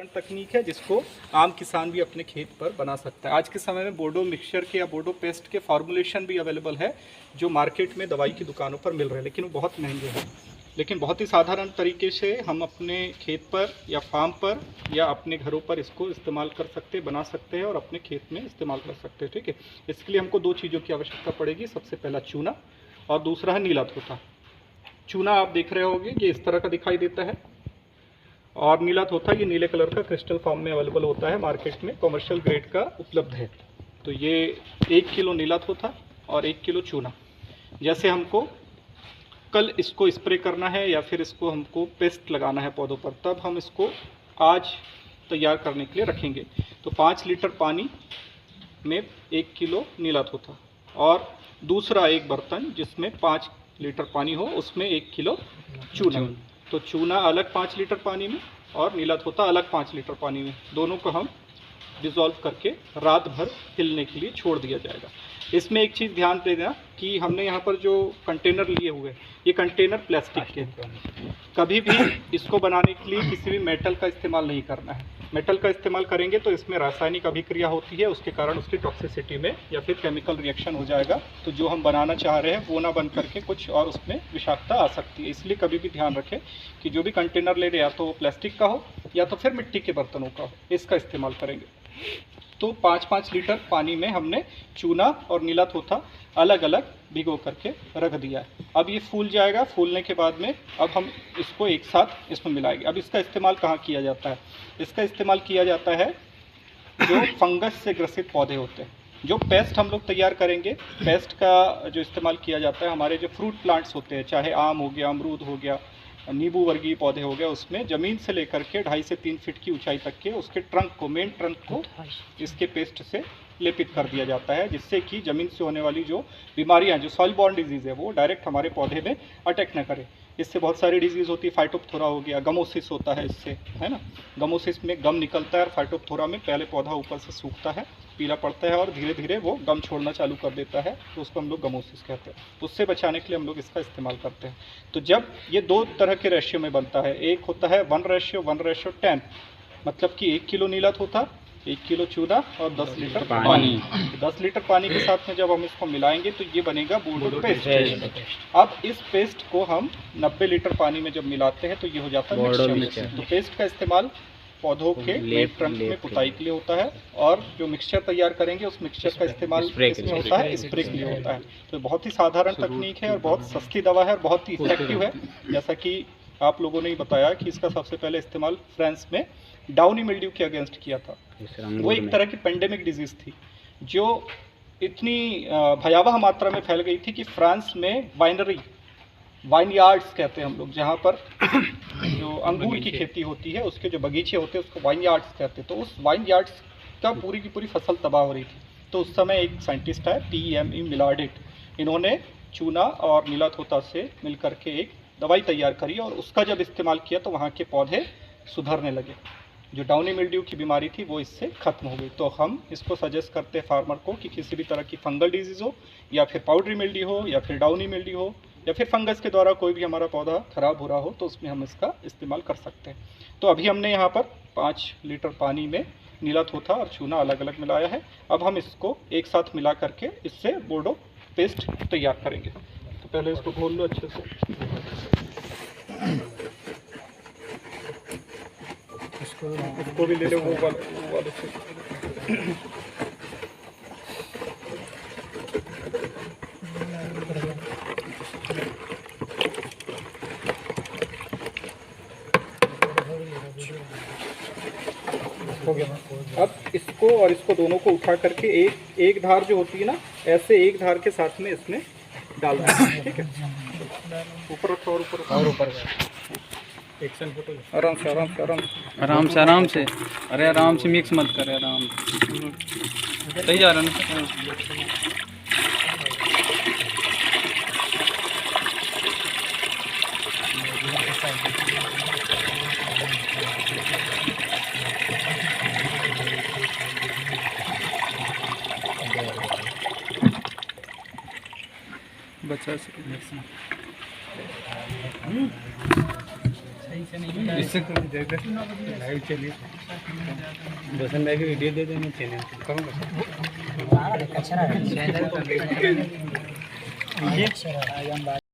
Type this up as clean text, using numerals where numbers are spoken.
साधारण तकनीक है जिसको आम किसान भी अपने खेत पर बना सकता है। आज के समय में बोर्डो मिक्सचर के या बोर्डो पेस्ट के फॉर्मुलेशन भी अवेलेबल है जो मार्केट में दवाई की दुकानों पर मिल रहे हैं, लेकिन वो बहुत महंगे हैं। लेकिन बहुत ही साधारण तरीके से हम अपने खेत पर या फार्म पर या अपने घरों पर इसको इस्तेमाल कर सकते हैं, बना सकते हैं और अपने खेत में इस्तेमाल कर सकते हैं। ठीक है, इसके लिए हमको दो चीज़ों की आवश्यकता पड़ेगी। सबसे पहला चूना और दूसरा है नीला थोथा। चूना आप देख रहे होंगे ये इस तरह का दिखाई देता है और नीला थोथा ये नीले कलर का क्रिस्टल फॉर्म में अवेलेबल होता है, मार्केट में कमर्शियल ग्रेड का उपलब्ध है। तो ये 1 किलो नीला थोथा और 1 किलो चूना। जैसे हमको कल इसको स्प्रे करना है या फिर इसको हमको पेस्ट लगाना है पौधों पर, तब हम इसको आज तैयार करने के लिए रखेंगे। तो 5 लीटर पानी में 1 किलो नीला थोथा और दूसरा एक बर्तन जिसमें 5 लीटर पानी हो उसमें 1 किलो चूना। तो चूना अलग 5 लीटर पानी में और नीला थोथा अलग 5 लीटर पानी में, दोनों को हम डिज़ोल्व करके रात भर हिलने के लिए छोड़ दिया जाएगा। इसमें एक चीज़ ध्यान देना कि हमने यहाँ पर जो कंटेनर लिए हुए हैं ये कंटेनर प्लास्टिक के, कभी भी इसको बनाने के लिए किसी भी मेटल का इस्तेमाल नहीं करना है। मेटल का इस्तेमाल करेंगे तो इसमें रासायनिक अभिक्रिया होती है, उसके कारण उसकी टॉक्सिसिटी में या फिर केमिकल रिएक्शन हो जाएगा। तो जो हम बनाना चाह रहे हैं वो ना बन करके कुछ और उसमें विषाक्तता आ सकती है। इसलिए कभी भी ध्यान रखें कि जो भी कंटेनर ले रहे हैं या तो वो प्लास्टिक का हो या तो फिर मिट्टी के बर्तनों का हो, इसका इस्तेमाल करेंगे। तो 5-5 लीटर पानी में हमने चूना और नीला थोथा अलग अलग भिगो करके रख दिया है। अब ये फूल जाएगा, फूलने के बाद में अब हम इसको एक साथ इसमें मिलाएंगे। अब इसका इस्तेमाल कहाँ किया जाता है? इसका इस्तेमाल किया जाता है जो फंगस से ग्रसित पौधे होते हैं। जो पेस्ट हम लोग तैयार करेंगे, पेस्ट का जो इस्तेमाल किया जाता है हमारे जो फ्रूट प्लांट्स होते हैं, चाहे आम हो गया, अमरूद हो गया, नींबू वर्गीय पौधे हो गए, उसमें ज़मीन से लेकर के 2.5 से 3 फीट की ऊंचाई तक के उसके ट्रंक को, मेन ट्रंक को इसके पेस्ट से लेपित कर दिया जाता है, जिससे कि ज़मीन से होने वाली जो बीमारियां, जो सॉइल बॉर्न डिजीज़ है, वो डायरेक्ट हमारे पौधे में अटैक न करे। इससे बहुत सारी डिजीज़ होती है, फाइटोप्थोरा हो गया, गमोसिस होता है इससे, है ना। गमोसिस में गम निकलता है और फाइटोप्थोरा में पहले पौधा ऊपर से सूखता है, पीला पड़ता है और धीरे धीरे वो गम छोड़ना चालू कर देता है, तो उसको हम लोग गमोसिस कहते हैं। उससे बचाने के लिए हम लोग इसका इस्तेमाल करते हैं। तो जब ये 2 तरह के रेशियो में बनता है, एक होता है 1:10, मतलब कि 1 किलो नीला थोथा, 1 किलो चूना और 10 लीटर पानी। 10 लीटर पानी के साथ में जब हम इसको मिलाएंगे तो ये बनेगा बोर्डो पेस्ट। अब इस पेस्ट को हम 90 लीटर पानी में जब मिलाते हैं तो ये हो जाता है मिक्सचर। तो पेस्ट का इस्तेमाल पौधों के मेन ट्रंक में पुताई के लिए होता है और जो मिक्सचर तैयार करेंगे उस मिक्सचर का इस्तेमाल इसमें होता है, स्प्रे के लिए होता है। तो बहुत ही साधारण तकनीक है और बहुत सस्ती दवा है और बहुत ही इफेक्टिव है। जैसा कि आप लोगों ने ही बताया कि इसका सबसे पहले इस्तेमाल फ्रांस में डाउनी मिल्ड्यू के अगेंस्ट किया था। वो एक तरह की पेंडेमिक डिजीज़ थी जो इतनी भयावह मात्रा में फैल गई थी कि फ्रांस में वाइन यार्ड्स कहते हैं हम लोग, जहाँ पर जो अंगूर की खेती होती है उसके जो बगीचे होते हैं उसको वाइन यार्ड्स कहते हैं। तो उस वाइन यार्ड्स का पूरी की पूरी फसल तबाह हो रही थी। तो उस समय एक साइंटिस्ट है PME मिलार्डेट, इन्होंने चूना और नीला थोथा से मिल करके एक दवाई तैयार करी और उसका जब इस्तेमाल किया तो वहाँ के पौधे सुधरने लगे। जो डाउनी मिल्ड्यू की बीमारी थी वो इससे ख़त्म हो गई। तो हम इसको सजेस्ट करते हैं फार्मर को कि किसी भी तरह की फंगल डिजीज़ हो या फिर पाउडरी मिल्ड्यू हो या फिर डाउनी मिल्ड्यू हो या फिर फंगस के द्वारा कोई भी हमारा पौधा ख़राब हो रहा हो तो उसमें हम इसका इस्तेमाल कर सकते हैं। तो अभी हमने यहाँ पर 5 लीटर पानी में नीला थोथा और चूना अलग अलग मिलाया है। अब हम इसको एक साथ मिला करके इससे बोर्डो पेस्ट तैयार करेंगे। तो पहले इसको घोल लो अच्छे से। इसको भी ले लो वो वाले से। हो गया। अब इसको और इसको दोनों को उठा करके एक धार जो होती है ना, ऐसे एक धार के साथ में इसमें डालना है। ठीक है, ऊपर रखो और ऊपर एक्शन फोटो। आराम से अरे आराम से मिक्स मत करे, आराम से सही जा रहा ना। बच्चा इससे लाइव चलिए रोशन भाई की वीडियो दे देना चैनल